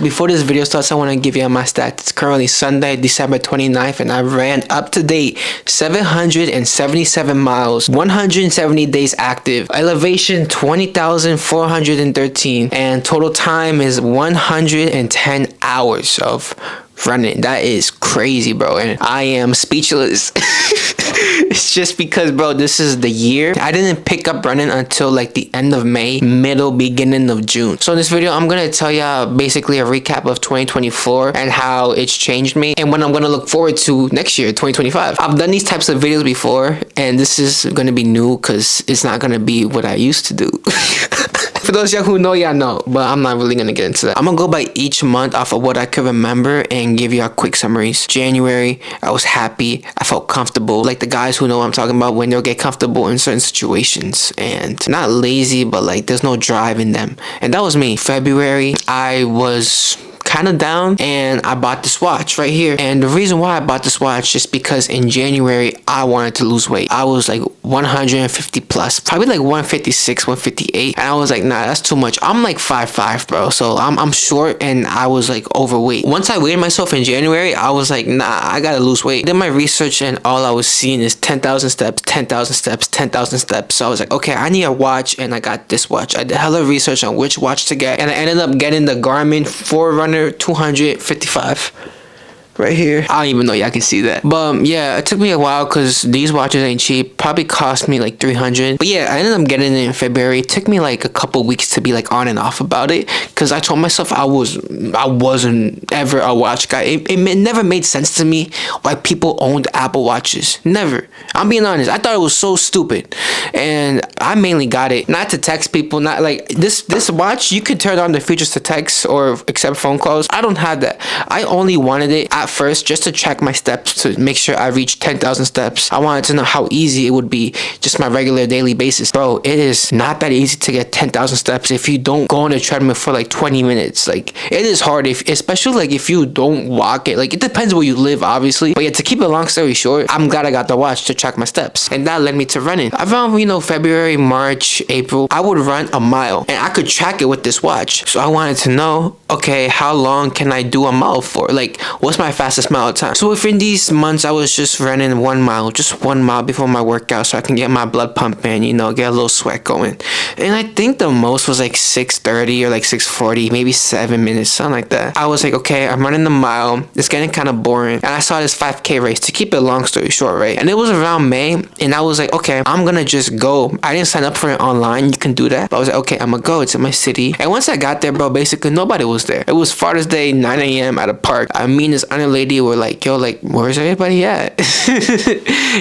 Before this video starts, I want to give you my stats. It's currently Sunday, December 29th, and I ran up to date 777 miles, 170 days active, elevation 20,413, and total time is 110 hours of running. That is crazy, bro, and I am speechless. It's just because, bro, this is the year. I didn't pick up running until like the end of May, beginning of June. So in this video, I'm gonna tell y'all basically a recap of 2024 and how it's changed me and what I'm gonna look forward to next year, 2025. I've done these types of videos before, and this is gonna be new because it's not gonna be what I used to do. For those of y'all who know, y'all know, but I'm not really gonna get into that. I'm gonna go by each month off of what I could remember and give y'all quick summaries. January, I was happy. I felt comfortable. Like the guys who know what I'm talking about, when they'll get comfortable in certain situations and not lazy, but like there's no drive in them. And that was me. February, I was kind of down and I bought this watch right here. And the reason why I bought this watch is because in January I wanted to lose weight. I was like 150 plus, probably like 156, 158, and I was like, nah, that's too much. I'm like 5'5", bro, so I'm short and I was like overweight. Once I weighed myself in January, I was like, nah, I gotta lose weight. Did my research and all I was seeing is 10,000 steps, 10,000 steps, 10,000 steps. So I was like, okay, I need a watch, and I got this watch. I did hella research on which watch to get, and I ended up getting the Garmin Forerunner 255 right here. I don't even know y'all can see that, but yeah, it took me a while because these watches ain't cheap. Probably cost me like 300, but yeah, I ended up getting it in February. It took me like a couple weeks to be like on and off about it because I told myself I wasn't ever a watch guy. It never made sense to me why people owned Apple watches. Never. I'm being honest, I thought it was so stupid, and I mainly got it not to text people, not like this watch you could turn on the features to text or accept phone calls. I don't have that. I only wanted it at first just to track my steps, to make sure I reached 10,000 steps. I wanted to know how easy it would be, just my regular daily basis. Bro, it is not that easy to get 10,000 steps if you don't go on a treadmill for like 20 minutes. Like, it is hard, especially like if you don't walk it. Like, it depends where you live, obviously, but yeah, to keep a long story short, I'm glad I got the watch to track my steps, and that led me to running. Around, February, March, April, I would run a mile, and I could track it with this watch. So I wanted to know, okay, how long can I do a mile for? Like, what's my fastest mile time? So within these months, I was just running 1 mile, just 1 mile before my workout, so I can get my blood pumping, get a little sweat going. And I think the most was like 6:30 or like 6:40, maybe 7 minutes, something like that. I was like, okay, I'm running the mile. It's getting kind of boring. And I saw this 5K race, to keep it a long story short, right? And it was around May, and I was like, okay, I'm gonna just go. I didn't sign up for it online. You can do that. But I was like, okay, I'm gonna go. It's in my city. And once I got there, bro, basically nobody was there. It was Father's Day, 9 a.m. at a park. I mean, this other lady were like, yo, like, where's everybody at?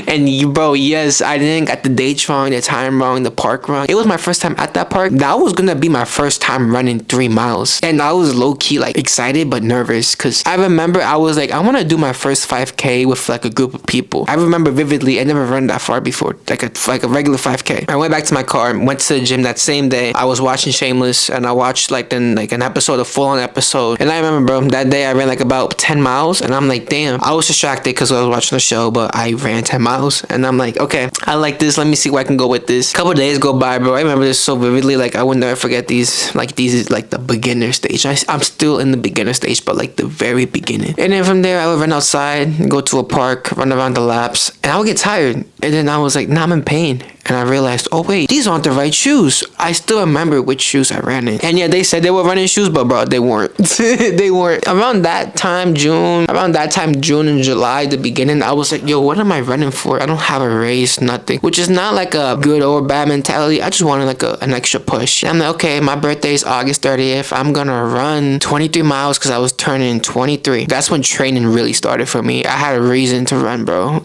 And bro, yes, I didn't got the date wrong, the time wrong, the park wrong. It was my first time at that park. That was gonna be my first time running 3 miles. And I was low-key like excited but nervous because I remember I was like, I want to do my first 5K with like a group of people. I remember vividly, I never run that far before, like a regular 5K. I went back to my car, went to the gym that same day. I was watching Shameless, and I watched like an episode, a full-on episode. And I remember, bro, that day I ran like about 10 miles, and I'm like, damn. I was distracted because I was watching the show, but I ran 10 miles, and I'm like, okay, I like this. Let me see where I can go with this. A couple of days go by, bro. I remember this so vividly. Like, I would never forget these. Like, these is like the beginner stage. I'm still in the beginner stage, but like the very beginning. And then from there, I would run outside, go to a park, run around the laps, and I would get tired. And then I was like, nah, I'm in pain. And I realized, oh wait, these aren't the right shoes. I still remember which shoes I ran in. And yeah, they said they were running shoes, but bro, they weren't. They weren't. Around that time, June and July, the beginning, I was like, yo, what am I running for? I don't have a race, nothing. Which is not like a good or bad mentality. I just wanted like an extra push. And I'm like, okay, my birthday is August 30th. I'm gonna run 23 miles because I was turning 23. That's when training really started for me. I had a reason to run, bro.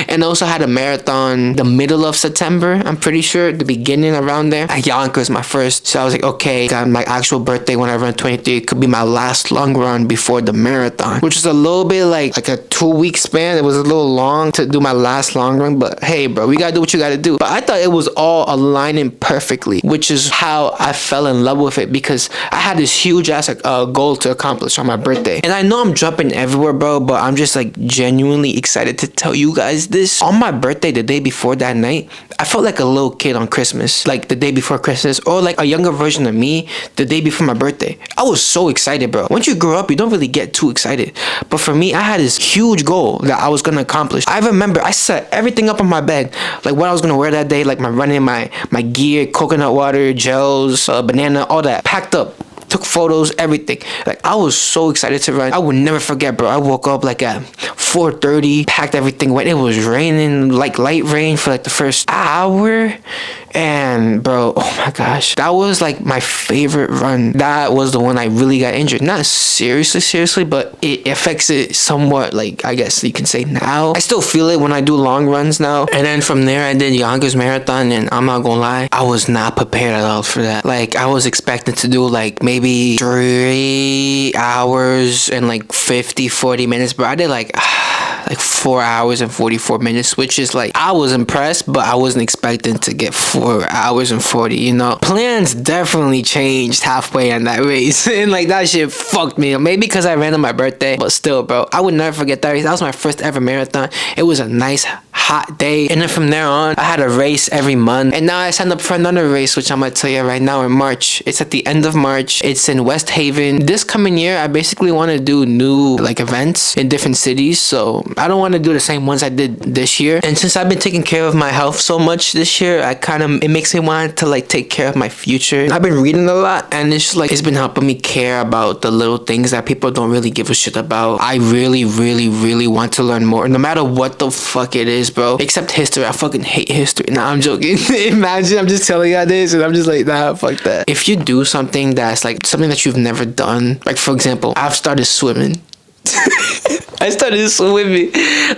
And also had a marathon the middle of September, I'm pretty sure, the beginning around there. Yonkers, my first. So I was like, okay, got my actual birthday when I run 23. It could be my last long run before the marathon, which is a little bit like a 2-week span. It was a little long to do my last long run, but hey, bro, we gotta do what you gotta do. But I thought it was all aligning perfectly, which is how I fell in love with it, because I had this huge ass goal to accomplish on my birthday. And I know I'm jumping everywhere, bro, but I'm just like genuinely excited to tell you guys this. On my birthday, the day before that night, I felt like a little kid on Christmas, like the day before Christmas, or like a younger version of me the day before my birthday. I was so excited, bro. Once you grow up, you don't really get too excited. But for me, I had this huge goal that I was gonna accomplish. I remember I set everything up on my bed, like what I was gonna wear that day, like my running, my gear, coconut water, gels, banana, all that, packed up. Took photos, everything. Like, I was so excited to run. I would never forget, bro. I woke up like at 4:30, packed everything wet. It was raining, like light rain for like the first hour. And bro, oh my gosh, that was like my favorite run. That was the one I really got injured. Not seriously, but it affects it somewhat, like I guess you can say now. I still feel it when I do long runs now. And then from there, I did Yonkers Marathon, and I'm not gonna lie, I was not prepared at all for that. Like, I was expecting to do like maybe 3 hours and like 40 minutes, but I did like 4 hours and 44 minutes, which is like, I was impressed, but I wasn't expecting to get 4 hours and 40, you know. Plans definitely changed halfway on that race. And like, that shit fucked me up. Maybe because I ran on my birthday, but still, bro, I would never forget that race. That was my first ever marathon. It was a nice hot day, and then from there on, I had a race every month. And now I signed up for another race, which I'm gonna tell you right now, in March. It's at the end of March. It's in West Haven. This coming year, I basically want to do new like events in different cities, so I don't want to do the same ones I did this year. And since I've been taking care of my health so much this year, it makes me want to like take care of my future. I've been reading a lot, and it's just like, it's been helping me care about the little things that people don't really give a shit about. I really want to learn more, no matter what the fuck it is, bro. Except history. I fucking hate history. Nah, I'm joking. Imagine I'm just telling you this, and I'm just like, nah, fuck that. If you do something that's like something that you've never done, like for example, I've started swimming. I started swimming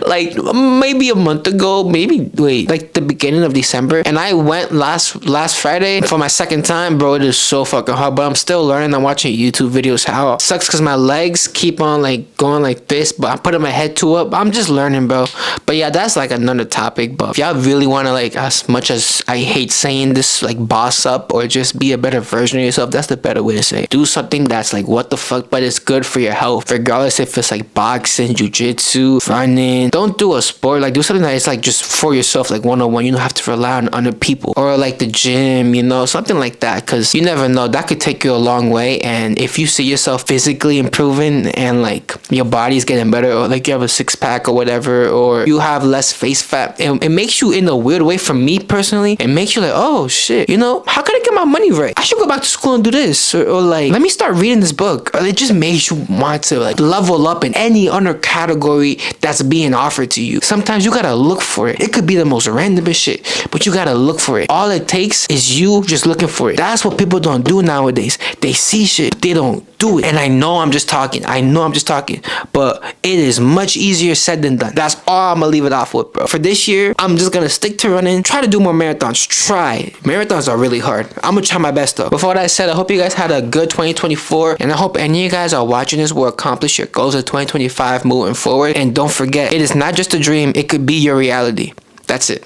like maybe a month ago, like the beginning of December, and I went last Friday for my second time, bro. It is so fucking hard, but I'm still learning. I'm watching YouTube videos. How it sucks because my legs keep on like going like this, but I'm putting my head too up. I'm just learning, bro. But yeah, that's like another topic. But if y'all really want to, like, as much as I hate saying this, like, boss up or just be a better version of yourself, that's the better way to say it. Do something that's like what the fuck, but it's good for your health, regardless if it's like boxing, jiu-jitsu, running. Don't do a sport, like do something that is like just for yourself, like one-on-one. You don't have to rely on other people, or like the gym, you know, something like that, because you never know, that could take you a long way. And if you see yourself physically improving and like your body's getting better, or like you have a six-pack or whatever, or you have less face fat, it makes you, in a weird way, for me personally, it makes you like, oh shit, you know, how can I get my money right? I should go back to school and do this, or like, let me start reading this book. Or it just makes you want to like level up in any other category that's being offered to you. Sometimes you gotta look for it. It could be the most randomest shit, but you gotta look for it. All it takes is you just looking for it. That's what people don't do nowadays. They see shit, they don't do it. And I know I'm just talking, but it is much easier said than done. That's all I'm gonna leave it off with, bro. For this year, I'm just gonna stick to running, try to do more marathons. Marathons are really hard. I'm gonna try my best though. Before that said, I hope you guys had a good 2024, and I hope any of you guys are watching this will accomplish your goals of 2025 moving forward. And don't forget, it is not just a dream, it could be your reality. That's it.